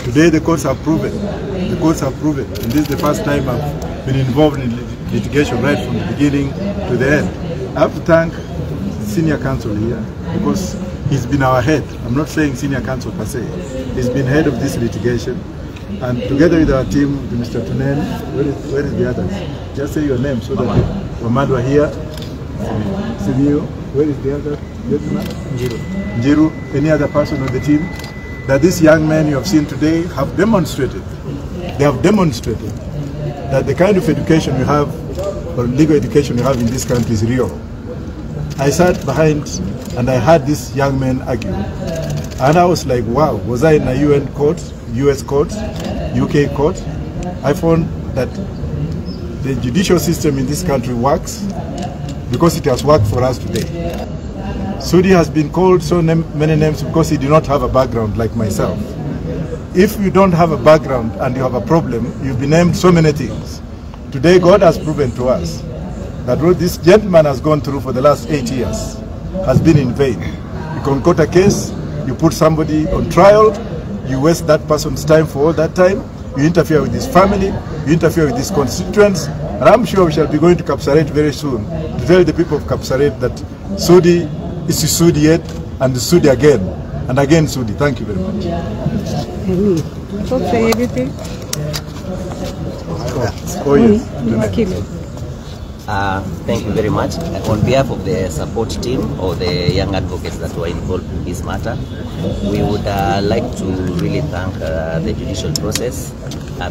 Today the courts have proven. The courts have proven. And this is the first time I've been involved in litigation right from the beginning to the end. I have to thank senior counsel here because he's been our head. I'm not saying senior counsel per se. He's been head of this litigation. And together with our team, Mr. Tunen, where is the others? Just say your name so that Wamadwa here. Sivio, where is the other gentleman? Njiru. Any other person on the team? That these young men you have seen today have demonstrated. They have demonstrated that the kind of education you have, or legal education you have in this country is real. I sat behind and I heard these young men argue. And I was like, wow, was I in a UN court, US court, UK court? I found that the judicial system in this country works because it has worked for us today. Sudi has been called so many names because he did not have a background like myself. If you don't have a background and you have a problem, you'll be named so many things. Today, God has proven to us that what this gentleman has gone through for the last 8 years has been in vain. You concoct a case, you put somebody on trial, you waste that person's time for all that time, you interfere with his family, you interfere with his constituents, and I'm sure we shall be going to Kapsaret very soon to tell the people of Kapsaret that Sudi is Sudi yet and Sudi again, and again Sudi. Thank you very much. Say everything. Oh yes. Thank you very much. On behalf of the support team or the young advocates that were involved in this matter, we would like to really thank the judicial process,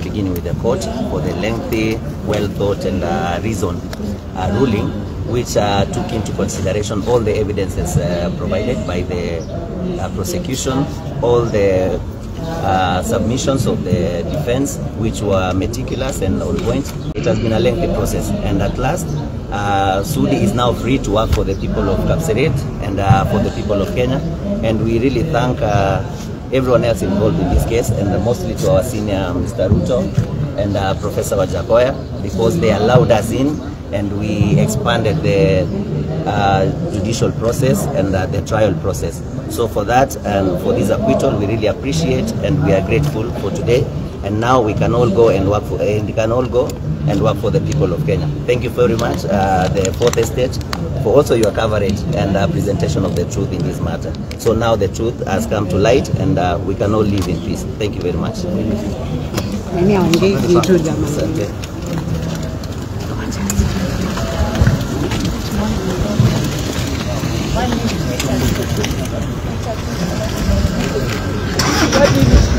beginning with the court, for the lengthy, well thought and reasoned ruling, which took into consideration all the evidences provided by the prosecution, all the submissions of the defense, which were meticulous and on point. It has been a lengthy process, and at last Sudi is now free to work for the people of Kapsaret and for the people of Kenya, and we really thank everyone else involved in this case, and mostly to our senior Mr. Ruto and Professor Wajackoyah, because they allowed us in and we expanded the judicial process and the trial process. So for that and for this acquittal, we really appreciate and we are grateful for today. And now we can all go and work for the people of Kenya. Thank you very much, the Fourth Estate, for also your coverage and presentation of the truth in this matter. So now the truth has come to light, and we can all live in peace. Thank you very much. Thank you.